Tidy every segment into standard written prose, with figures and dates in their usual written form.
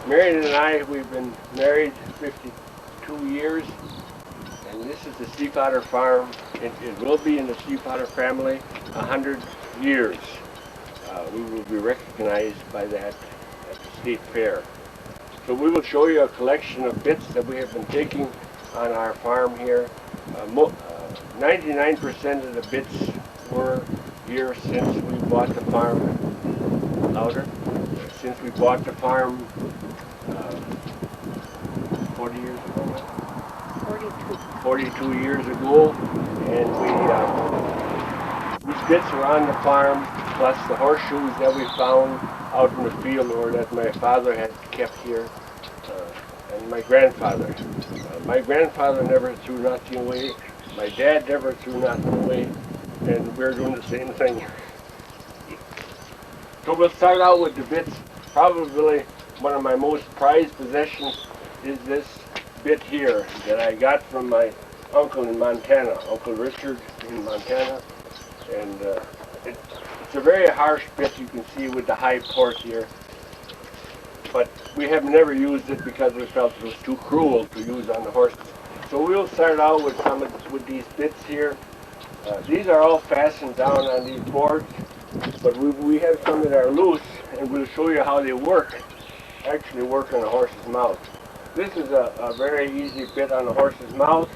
Marian and I, we've been married 52 years, and this is the Stiefvater farm. It will be in the Stiefvater family 100 years. We will be recognized by that at the state fair. So we will show you a collection of bits that we have been taking on our farm here. 99% of the bits were here since we bought the farm. Louder. Since we bought the farm 40 years ago. 42 years ago, and these bits are on the farm, plus the horseshoes that we found out in the field or that my father had kept here, and my grandfather. My grandfather never threw nothing away. My dad never threw nothing away, and we're doing the same thing. So we'll start out with the bits. Probably one of my most prized possessions is this bit here that I got from my uncle in Montana, Uncle Richard in Montana. And it's a very harsh bit, you can see with the high port here. But we have never used it because we felt it was too cruel to use on the horses. So we'll start out with these bits here. These are all fastened down on these boards, but we have some that are loose, and we'll show you how they actually work on a horse's mouth. This is a very easy bit on a horse's mouth.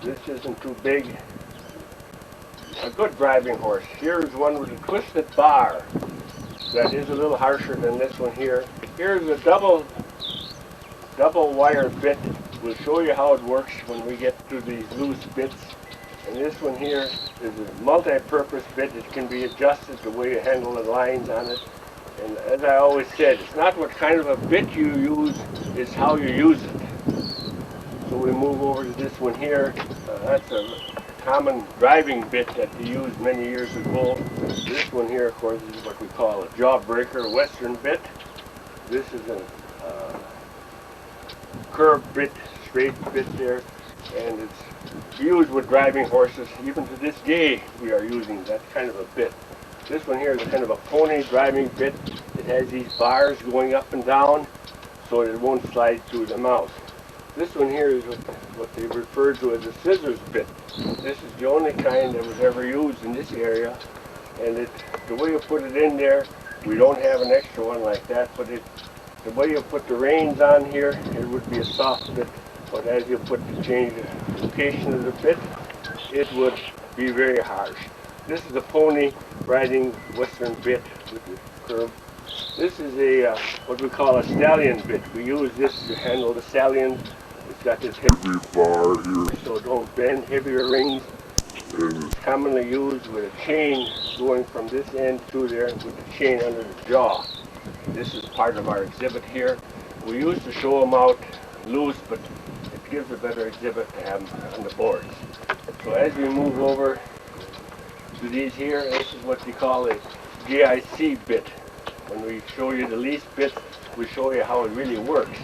This isn't too big. A good driving horse. Here's one with a twisted bar that is a little harsher than this one here. Here's a double wire bit. We'll show you how it works when we get to these loose bits. And this one here is a multi-purpose bit. It can be adjusted the way you handle the lines on it. And as I always said, it's not what kind of a bit you use, it's how you use it. So we move over to this one here. That's a common driving bit that they used many years ago. This one here, of course, is what we call a jawbreaker western bit. This is a curved bit, straight bit there, and it's used with driving horses. Even to this day, we are using that kind of a bit. This one here is a kind of a pony driving bit. It has these bars going up and down so it won't slide through the mouth. This one here is what they refer to as a scissors bit. This is the only kind that was ever used in this area, and the way you put it in there, we don't have an extra one like that, but the way you put the reins on here, it would be a soft bit, but as you change the location of the bit, it would be very harsh. This is a pony riding western bit with the curve. This is a what we call a stallion bit. We use this to handle the stallions. It's got this heavy bar here, so don't bend, heavier rings. It's commonly used with a chain going from this end through there with the chain under the jaw. This is part of our exhibit here. We used to show them out loose, but it gives a better exhibit to have them on the boards. So as we move over to these here, this is what we call a GIC bit. When we show you the least bit, we show you how it really works.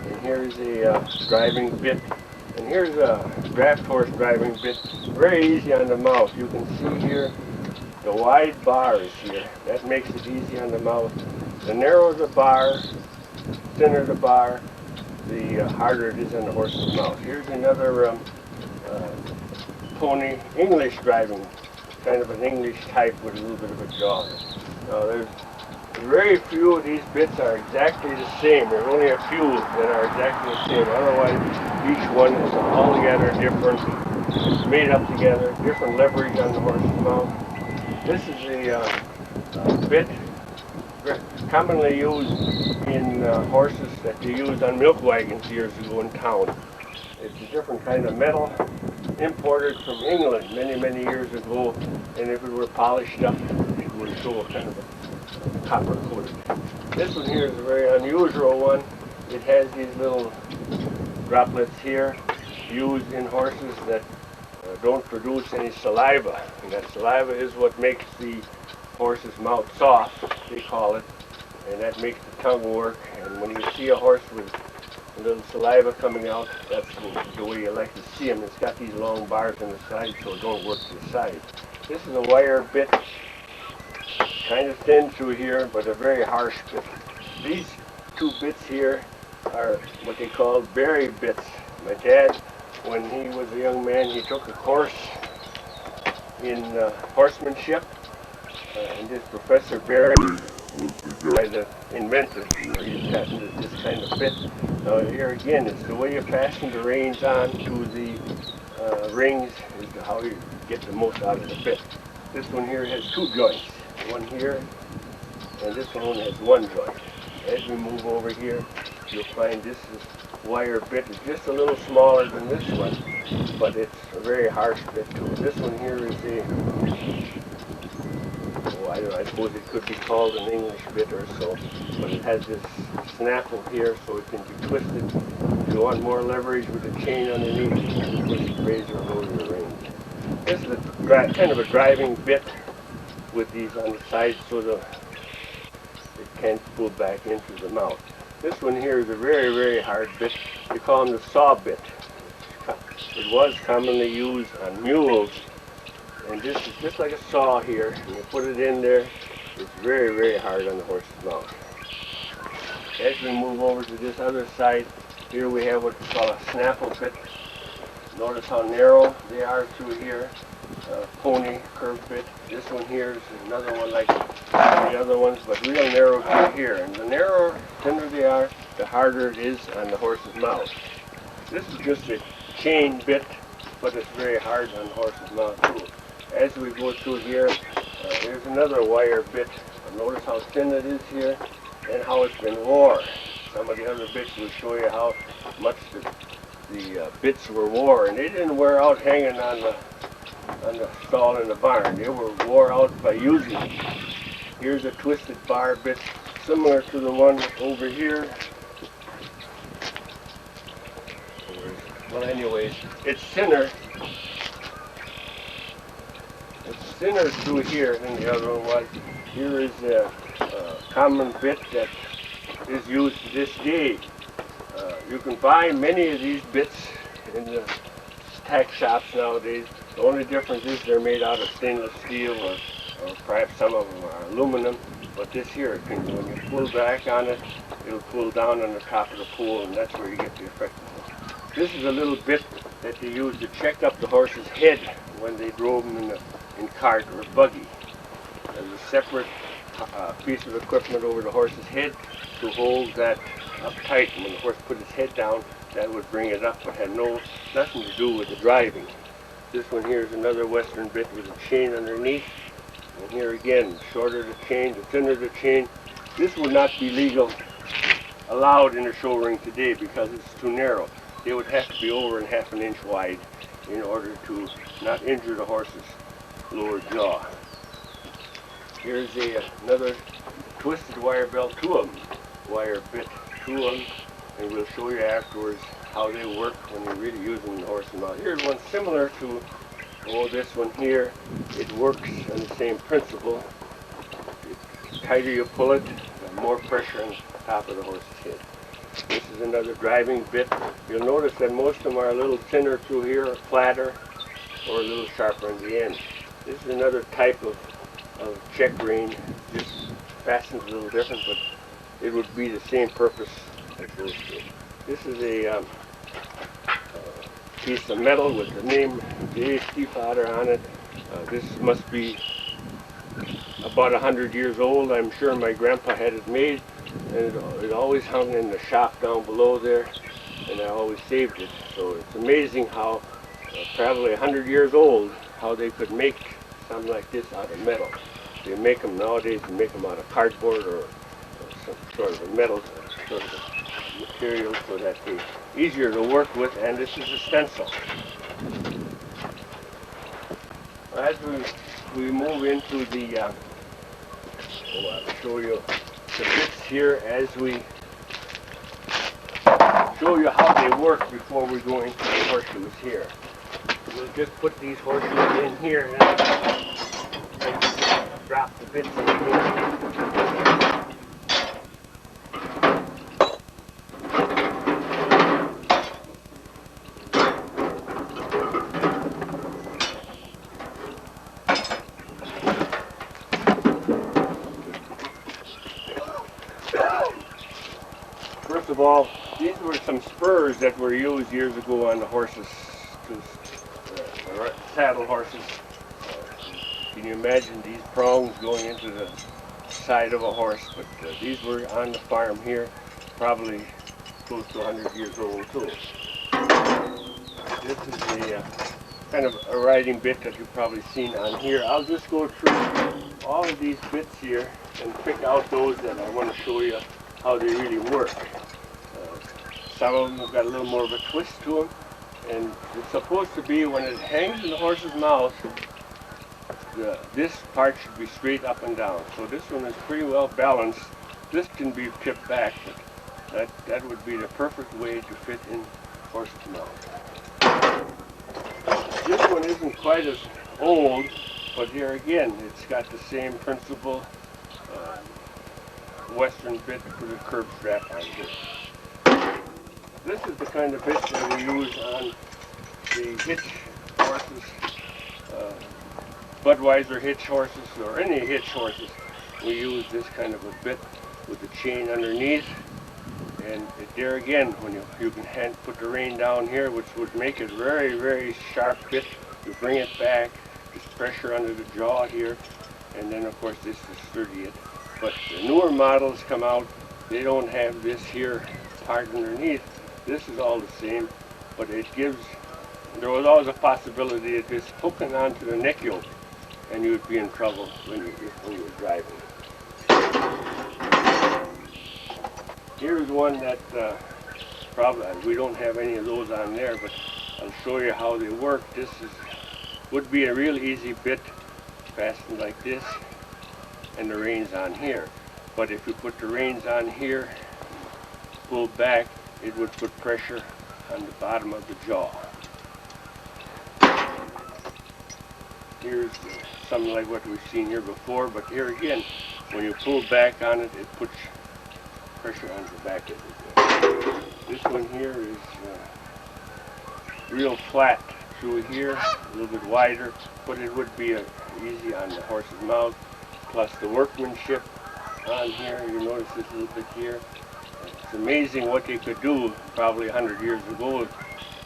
And here's a driving bit, and here's a draft horse driving bit. Very easy on the mouth. You can see here the wide bars here. That makes it easy on the mouth. The narrower the bar, thinner the bar, the harder it is on the horse's mouth. Here's another pony English driving, kind of an English type with a little bit of a jaw. Now there's very few of these bits are exactly the same. There are only a few that are exactly the same. Otherwise, each one is altogether different, made up together, different leverage on the horse's mouth. This is a bit commonly used in horses that they used on milk wagons years ago in town. It's a different kind of metal, imported from England many years ago, and if it were polished up, it would show a kind of a copper coated. This one here is a very unusual one. It has these little droplets here, used in horses that don't produce any saliva. And that saliva is what makes the horse's mouth soft, they call it, and that makes the tongue work. And when you see a horse with a little saliva coming out, that's the way you like to see him. It's got these long bars on the side, so it don't work to the side. This is a wire bit, kind of thin through here, but a very harsh bit. These two bits here are what they call berry bits. My dad, when he was a young man, he took a course in horsemanship, and this Professor Barry was the inventor. He patented this kind of bit. Now here again, it's the way you fasten the reins on to the rings is how you get the most out of the bit. This one here has two joints, one here, and this one only has one joint. As we move over here, you'll find this is wire bit. It's just a little smaller than this one, but it's a very harsh bit too. This one here is a, I suppose it could be called an English bit or so, but it has this snaffle here so it can be twisted. If you want more leverage with the chain underneath, you can twist the razor over the reins. This is a kind of a driving bit with these on the side so it can't pull back into the mouth. This one here is a very, very hard bit. They call them the saw bit. It was commonly used on mules, and this is just like a saw here. And you put it in there, it's very, very hard on the horse's mouth. As we move over to this other side, here we have what we call a snaffle bit. Notice how narrow they are through here. Pony curved bit. This one here is another one like the other ones, but real narrow through here. And the narrower, thinner they are, the harder it is on the horse's mouth. This is just a chain bit, but it's very hard on the horse's mouth too. As we go through here, there's another wire bit. Notice how thin it is here and how it's been wore. Some of the other bits will show you how much the bits were wore, and they didn't wear out hanging on the stall in the barn. They were wore out by using it. Here's a twisted bar bit similar to the one over here. Well, anyways, it's thinner. It's thinner through here than the other one was. Here is a common bit that is used to this day. You can buy many of these bits in the tack shops nowadays. The only difference is they're made out of stainless steel or perhaps some of them are aluminum. But this here, when you pull back on it, it'll pull down on the top of the pool, and that's where you get the effect of it. This is a little bit that they use to check up the horse's head when they drove him in cart or buggy. There's a separate piece of equipment over the horse's head to hold that up tight. When the horse put his head down, that would bring it up, but had nothing to do with the driving. This one here is another western bit with a chain underneath. And here again, the shorter the chain, the thinner the chain. This would not be allowed in a show ring today because it's too narrow. They would have to be over 1/2 inch wide in order to not injure the horse's lower jaw. Here's another twisted wire belt, two of them, wire bit, two of them, and we'll show you afterwards how they work when you're really using the horse's mouth. Here's one similar to this one here. It works on the same principle. The tighter you pull it, the more pressure on the top of the horse's head. This is another driving bit. You'll notice that most of them are a little thinner through here, or flatter, or a little sharper on the end. This is another type of check rein. Just fastens a little different, but it would be the same purpose as those two. This is a piece of metal with the name Stiefvater on it. This must be about 100 years old. I'm sure my grandpa had it made, and it always hung in the shop down below there, and I always saved it. So it's amazing how, probably 100 years old, how they could make something like this out of metal. They make them nowadays, they make them out of cardboard or some sort of a metal sort of material so that they're easier to work with, and this is a stencil. As we move into the, I'll show you the bits here as we show you how they work before we go into the horseshoes here. We'll just put these horseshoes in here and then drop the bits in here. First of all, these were some spurs that were used years ago on the horses, saddle horses. Can you imagine these prongs going into the side of a horse? But these were on the farm here, probably close to 100 years old too. This is a kind of a riding bit that you've probably seen on here. I'll just go through all of these bits here and pick out those that I want to show you how they really work. Some of them have got a little more of a twist to them, and it's supposed to be when it hangs in the horse's mouth, this part should be straight up and down. So this one is pretty well balanced. This can be tipped back, but that would be the perfect way to fit in horse's mouth. This one isn't quite as old, but here again, it's got the same principle. Western bit to put a curb strap on here. This is the kind of bit that we use on the hitch horses, Budweiser hitch horses, or any hitch horses. We use this kind of a bit with the chain underneath, and there again, when you can put the rein down here, which would make it very, very sharp bit. You bring it back, just pressure under the jaw here, and then of course this is sturdy. But the newer models come out, they don't have this here part underneath. This is all the same, but there was always a possibility of this hooking onto the neck yoke, and you would be in trouble when you were driving. Here's one that probably we don't have any of those on there, but I'll show you how they work. This would be a real easy bit, fastened like this, and the reins on here. But if you put the reins on here, pull back, it would put pressure on the bottom of the jaw. Here's something like what we've seen here before, but here again, when you pull back on it, it puts pressure on the back of it. This one here is real flat through here, a little bit wider, but it would be easy on the horse's mouth. Plus the workmanship on here, you notice this little bit here. It's amazing what they could do probably 100 years ago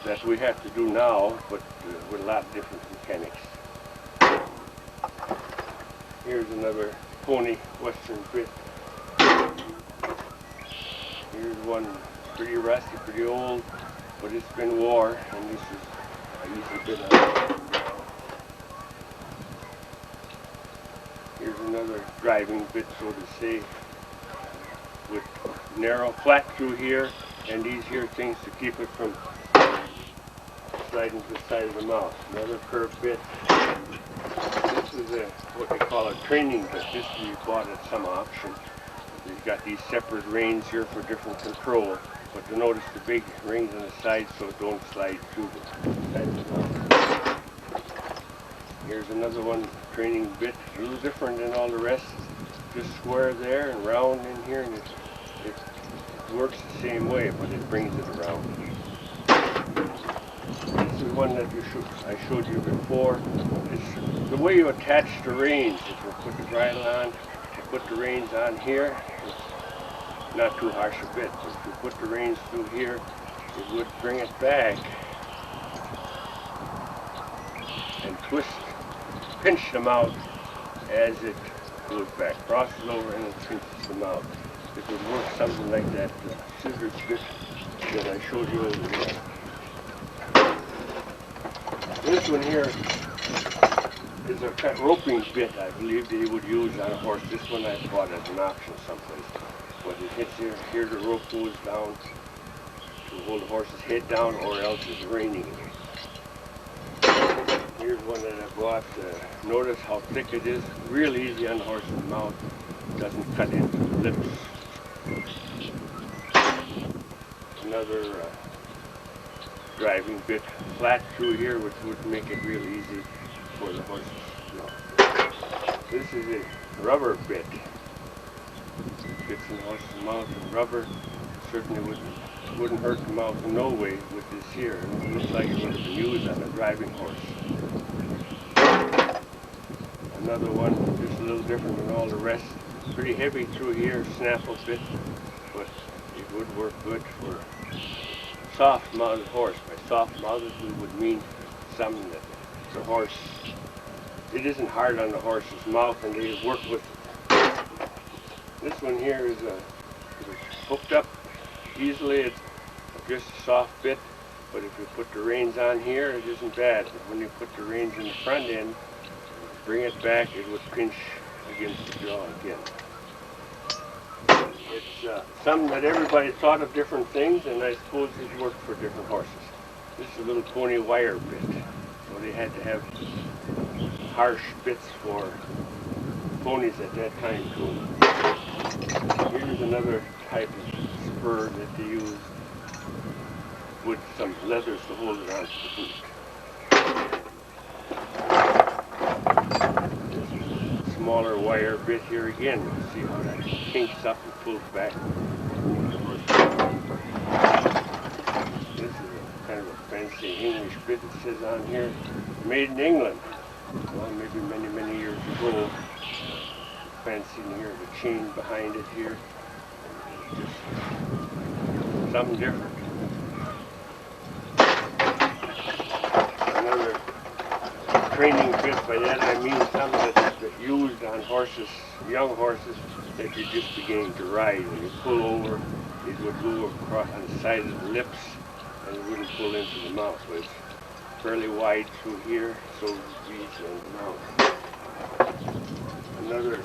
that we have to do now, but with a lot of different mechanics. Here's another pony Western bit. Here's one pretty rusty, pretty old, but it's been wore, and this is an easy bit on it. Here's another driving bit, so to say, with narrow flat through here, and these here things to keep it from sliding to the side of the mouth. Another curved bit. This is what they call a training bit. This we bought at some auction. They've got these separate reins here for different control, but to notice the big rings on the side so it don't slide through the side of the mouth. Here's another one, training bit, a little different than all the rest. Just square there and round in here, and it works the same way, but it brings it around. This is one that I showed you before. It's the way you attach the reins. If you put the bridle on, you put the reins on here, it's not too harsh a bit, but if you put the reins through here, it would bring it back and pinch them out as it goes back. Crosses over and it pinches them out. It would work something like that scissors bit that I showed you over there. This one here is a cut roping bit I believe they would use on a horse. This one I bought at an auction someplace. When it hits here the rope goes down to hold the horse's head down, or else it's raining. Here's one that I bought. Notice how thick it is. Real easy on the horse's mouth. It doesn't cut into the lips. another driving bit flat through here, which would make it real easy for the horses. This is a rubber bit. Fits in the horse's mouth, and rubber certainly wouldn't hurt the mouth in no way with this here. It looks like it would have been used on a driving horse. Another one, just a little different than all the rest. Pretty heavy through here, snaffle bit, but it would work good for soft-mouthed horse. By soft-mouthed, we would mean something that the horse, it isn't hard on the horse's mouth, and they work with it. This one here is hooked up easily. It's just a soft bit, but if you put the reins on here, it isn't bad. But when you put the reins in the front end, bring it back, it would pinch against the jaw again. It's something that everybody thought of different things, and I suppose it worked for different horses. This is a little pony wire bit, so they had to have harsh bits for ponies at that time too. Here's another type of spur that they use with some leathers to hold it on to the boot. Smaller wire bit here again. See how that kinks up and pulls back. This is kind of a fancy English bit. It says on here, made in England. Well, maybe many, many years ago. Fancy here, the chain behind it here. Just something different. Another training bit. By that I mean something that's used on horses, young horses, that you're just beginning to ride. When you pull over, it would go across on the side of the lips, and it wouldn't pull into the mouth. So it's fairly wide through here, so it reads in the mouth. Another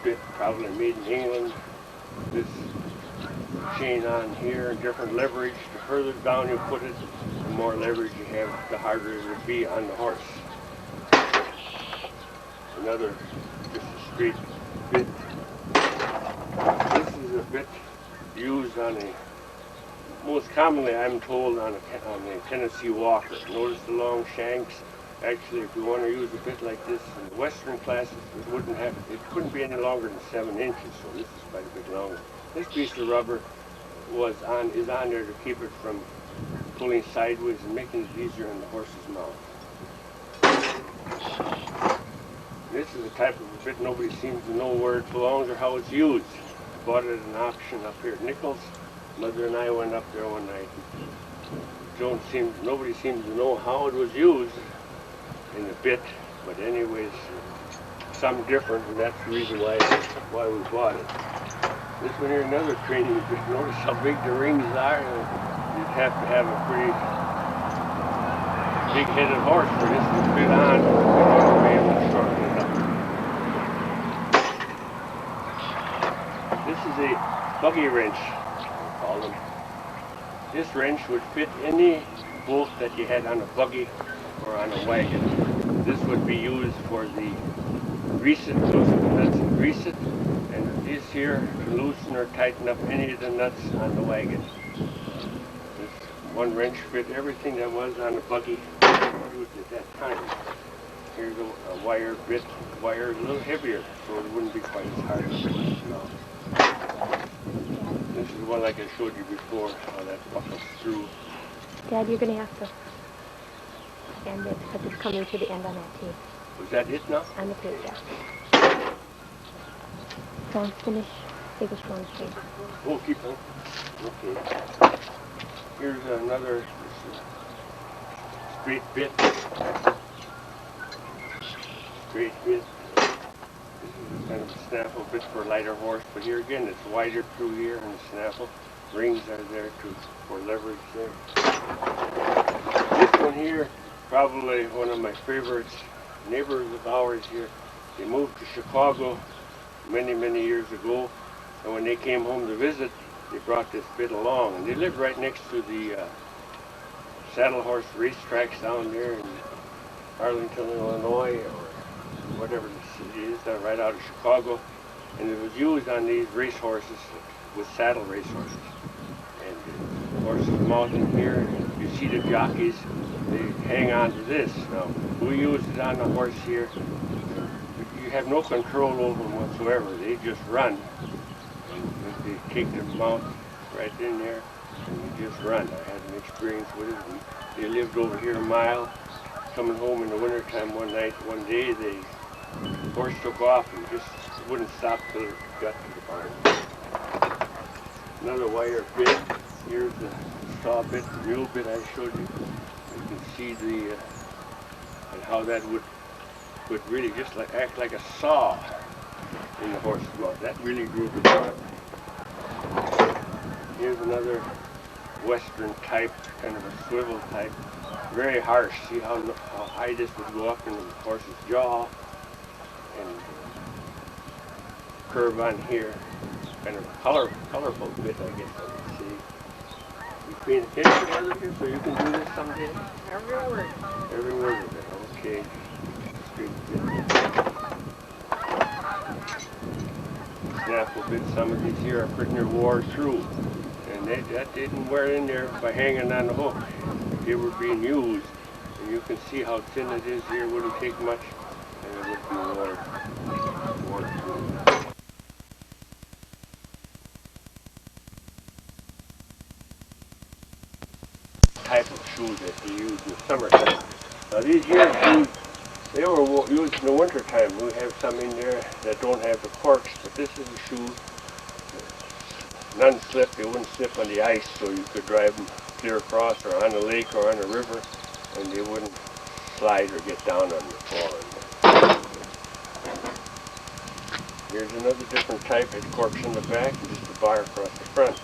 bit, probably made in England. This chain on here, different leverage. The further down you put it, the more leverage you have, the harder it would be on the horse. Another, just a straight bit. This is a bit used on a, most commonly I'm told, on a Tennessee Walker. Notice the long shanks. Actually, if you want to use a bit like this in the Western classes, it couldn't be any longer than 7 inches, so this is quite a bit longer. This piece of rubber is on there to keep it from pulling sideways and making it easier in the horse's mouth. This is a type of a bit nobody seems to know where it belongs or how it's used. Bought it at an auction up here at Nichols. Mother and I went up there one night. Nobody seems to know how it was used in the bit, but anyways, something different, and that's the reason why we bought it. This one here, another training bit. Notice how big the rings are. You'd have to have a pretty big-headed horse for this to fit on. To be able to shorten it up. This is a buggy wrench, I call them. This wrench would fit any bolt that you had on a buggy or on a wagon. This would be used for the grease it, loosen the nuts and grease it, and this here to loosen or tighten up any of the nuts on the wagon. This one wrench fit everything that was on the buggy used at that time. Here's a wire bit, wire a little heavier, so it wouldn't be quite as hard as it is now. This is one like I showed you before, how that buckles through. Dad, you're going to have to end it because it's coming to the end on that tape. Was that it now? On the tape, yeah. Don't finish. Biggest one straight. Oh, keep on. Okay. Here's another straight bit. Straight bit. This is kind of a snaffle bit for a lighter horse, but here again, it's wider through here and the snaffle. Rings are there for leverage there. This one here, probably one of my favorites. Neighbors of ours here, they moved to Chicago many, many years ago, and when they came home to visit, they brought this bit along, and they lived right next to the saddle horse racetracks down there in Arlington, Illinois, or whatever the city is, right out of Chicago, and it was used on these race horses with saddle race horses. And the horse's mouth in here. You see the jockeys, they hang on to this. Now, we use it on the horse here. You have no control over them whatsoever. They just run. And they take their mouth right in there and they just run. I had an experience with it. They lived over here a mile. Coming home in the wintertime one day, the horse took off and just wouldn't stop till it got to the barn. Another wire bit. Here's the saw bit, the mule bit I showed you. You can see the and how that would really just act like a saw in the horse's mouth. That really grew the job. Here's another Western type, kind of a swivel type. Very harsh. See how high this would go up in the horse's jaw, and curve on here. Kind of a colorful bit, I guess I would say. You paying attention to here, so you can do this someday? Every word. Every word of it. Okay. Straight bit. Snaffle bit. Some of these here are pretty near wore through, and that didn't wear in there by hanging on the hook. They were being used, and you can see how thin it is here. Wouldn't take much, and it would be worn through. Type of shoes that they use in the summertime. Now these here shoes, they were used in the wintertime. We have some in there that don't have the corks, but this is a shoe, non-slip. They wouldn't slip on the ice, so you could drive them clear across or on a lake or on a river, and they wouldn't slide or get down on the floor. Here's another different type. It corks in the back and just a bar across the front.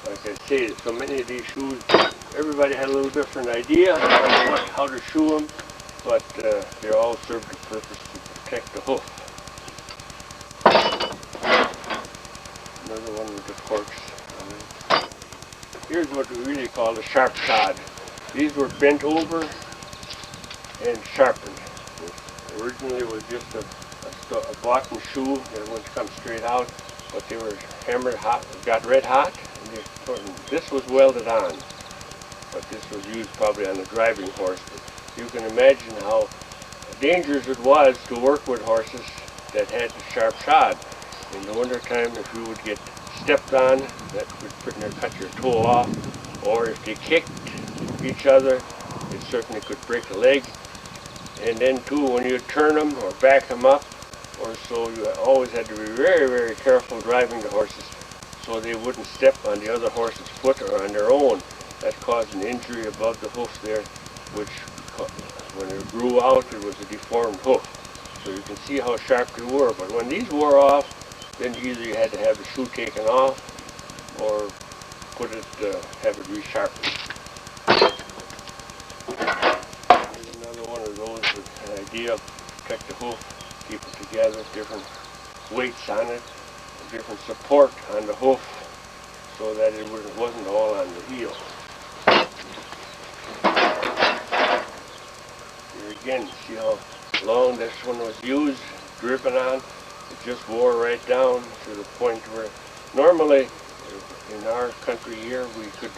Like I say, so many of these shoes, everybody had a little different idea on how to shoe them, but they all serve the purpose to protect the hoof. Another one with the corks. Here's what we really call a sharp shod. These were bent over and sharpened. Originally it was just a bottom shoe that would come straight out, but they were hammered hot, got red hot, and this was welded on. But this was used probably on a driving horse. But you can imagine how dangerous it was to work with horses that had the sharp shod. In the wintertime, if you would get stepped on, that would pretty near cut your toe off, or if they kicked each other, it certainly could break a leg. And then too, when you turn them or back them up or so, you always had to be very, very careful driving the horses so they wouldn't step on the other horse's foot or on their own. That caused an injury above the hoof there, which when it grew out, it was a deformed hoof. So you can see how sharp they were. But when these wore off, then either you had to have the shoe taken off or have it resharpened. Here's another one of those with an idea of protect the hoof, keep it together, different weights on it, different support on the hoof so that it wasn't all on the heel. Here again, see how long this one was used, driven on. It just wore right down to the point where normally in our country here we could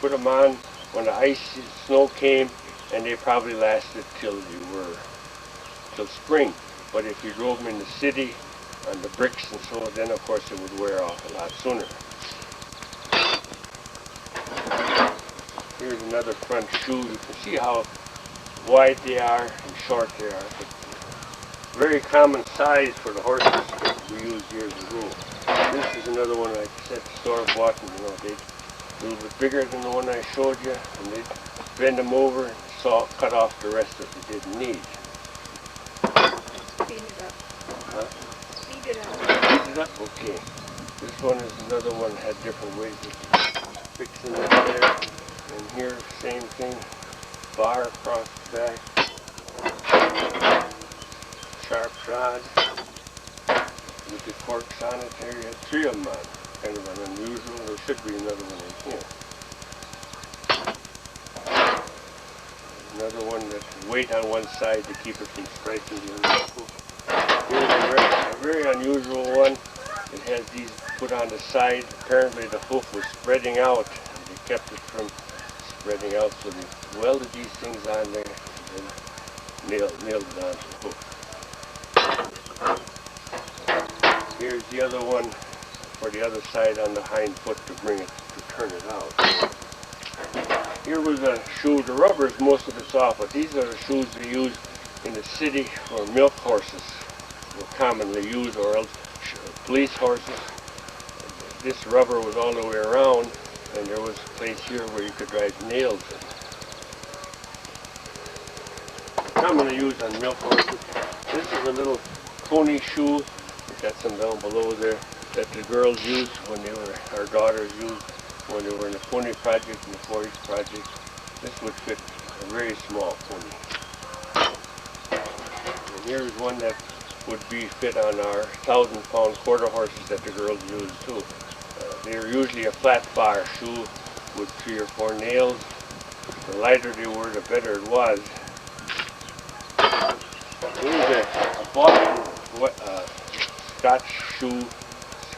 put them on when the ice snow came, and they probably lasted till spring. But if you drove them in the city on the bricks and so, then of course it would wear off a lot sooner. Here's another front shoe. You can see how wide they are and short they are. But very common size for the horses that we used years ago. This is another one I said store-bought, and they're a little bit bigger than the one I showed you, and they'd bend them over and cut off the rest that they didn't need. Speed it up. Huh? Speed it up. Speed it up? Okay. This one is another one that had different ways of fixing it there. And here, same thing. Bar across the back. Sharp shod. With the corks on it there, you had three of them on. Kind of an unusual. There should be another one in here. Another one that weight on one side to keep it from striking the other hoof. Here's a very unusual one. It has these put on the side. Apparently the hoof was spreading out. They kept it from spreading out. So they welded these things on there and nailed it onto the hook. Here's the other one for the other side on the hind foot to bring it, to turn it out. Here was a shoe. The rubber is most of it's off, but these are the shoes they use in the city for milk horses. Were commonly used, or else police horses. This rubber was all the way around, and there was a place here where you could drive nails in. Commonly used on milk horses. This is a little pony shoe. We've got some down below there that the girls used when they were, our daughters used when they were in the pony project and the 4-H project. This would fit a very small pony. And here's one that would be fit on our 1,000-pound quarter horses that the girls use too. They're usually a flat bar shoe with 3 or 4 nails. The lighter they were, the better it was. Here's a Boston Scotch shoe,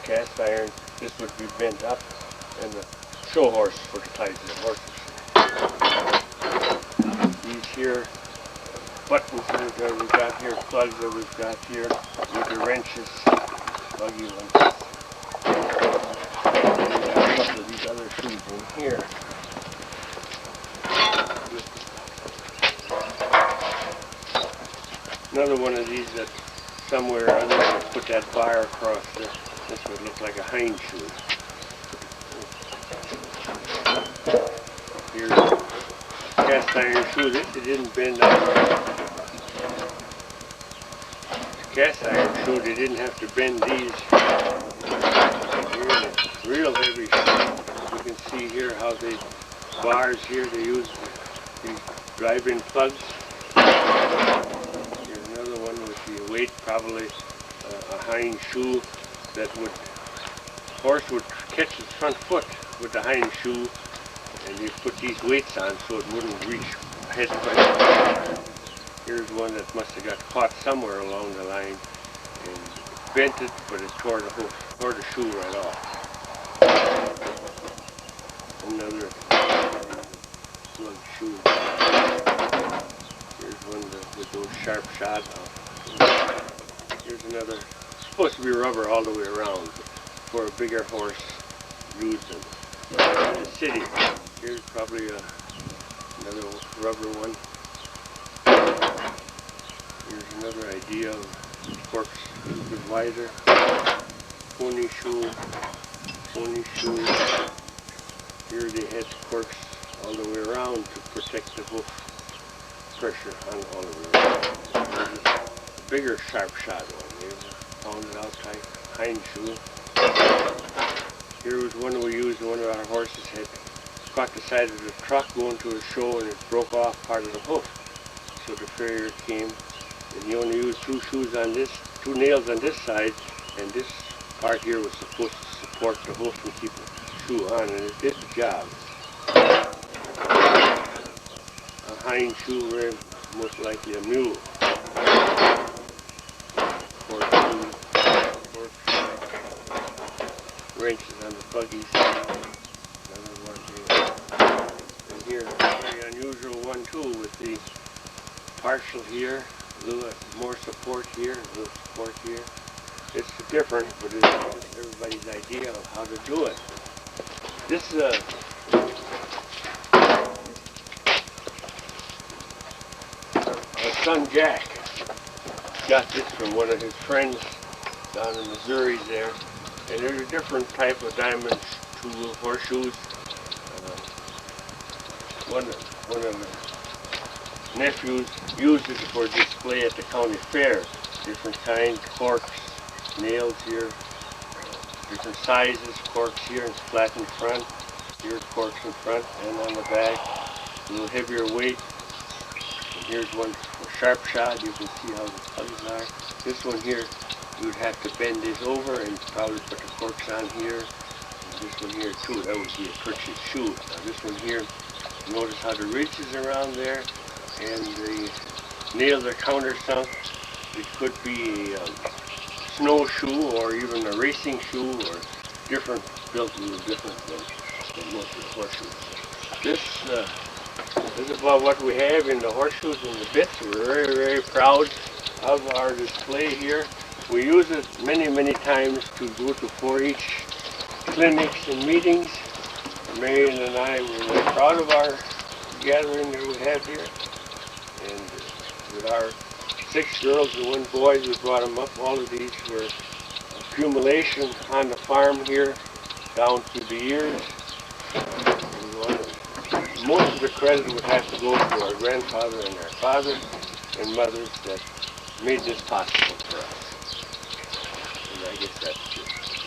cast iron. This would be bent up, and the show horse for the ties of the horses. These here buttons that we've got here, plugs that we've got here, with the wrenches, buggy ones. And we got a couple of these other shoes in here. Another one of these that somewhere or other put that bar across there. This would look like a hind shoe. Here's a cast iron shoe. It didn't bend up. Cast iron shoe, they didn't have to bend these. Here's a real heavy shoe. You can see here how the bars here, they use these drive-in plugs. Here's another one with the weight, probably a hind shoe that would, horse would catch its front foot with the hind shoe, and you put these weights on so it wouldn't reach head first. Here's one that must have got caught somewhere along the line and bent it, but it tore the shoe right off. Another plug shoe. Here's one with those sharp shots. Here's another, supposed to be rubber all the way around for a bigger horse used in the city. Here's probably another rubber one. Here's another idea of corks a little bit wider. Pony shoe, pony shoe. Here they had corks all the way around to protect the hoof pressure on all the way around. There's a bigger sharp shot one. They found it out tight. Hind shoe. Here was one we used. One of our horses had caught the side of the truck going to a show, and it broke off part of the hoof. So the farrier came, and he only used 2 shoes on this, 2 nails on this side, and this part here was supposed to support the hoof and keep the shoe on, and it did the job. A hind shoe, very most likely a mule. Wrenches on the buggies. Another one here. And here, a very unusual one too, with the partial here, a little more support here, a little support here. It's different, but it's just everybody's idea of how to do it. This is a son Jack got this from one of his friends down in Missouri there. And there's a different type of diamond tool, horseshoes. One of the nephews used it for display at the county fair. Different kinds, corks, nails here, different sizes, corks here, and flat in front. Here, corks in front and on the back. A little heavier weight. And here's one for sharp shot. You can see how the plugs are. This one here, you would have to bend this over and probably put the corks on here. And this one here too, that would be a purchased shoe. Now this one here, notice how the ridge is around there, and the nails are countersunk. It could be a snowshoe or even a racing shoe, or different, built a little different. and most of the horseshoes. This is about what we have in the horseshoes and the bits. We're very, very proud of our display here. We use it many, many times to go to 4-H clinics and meetings. Marian and I were very proud of our gathering that we have here. And with our 6 girls and 1 boy, we brought them up. All of these were accumulation on the farm here down through the years. Most of the credit would have to go to our grandfather and our father and mothers that made this possible for us. And I guess that's it.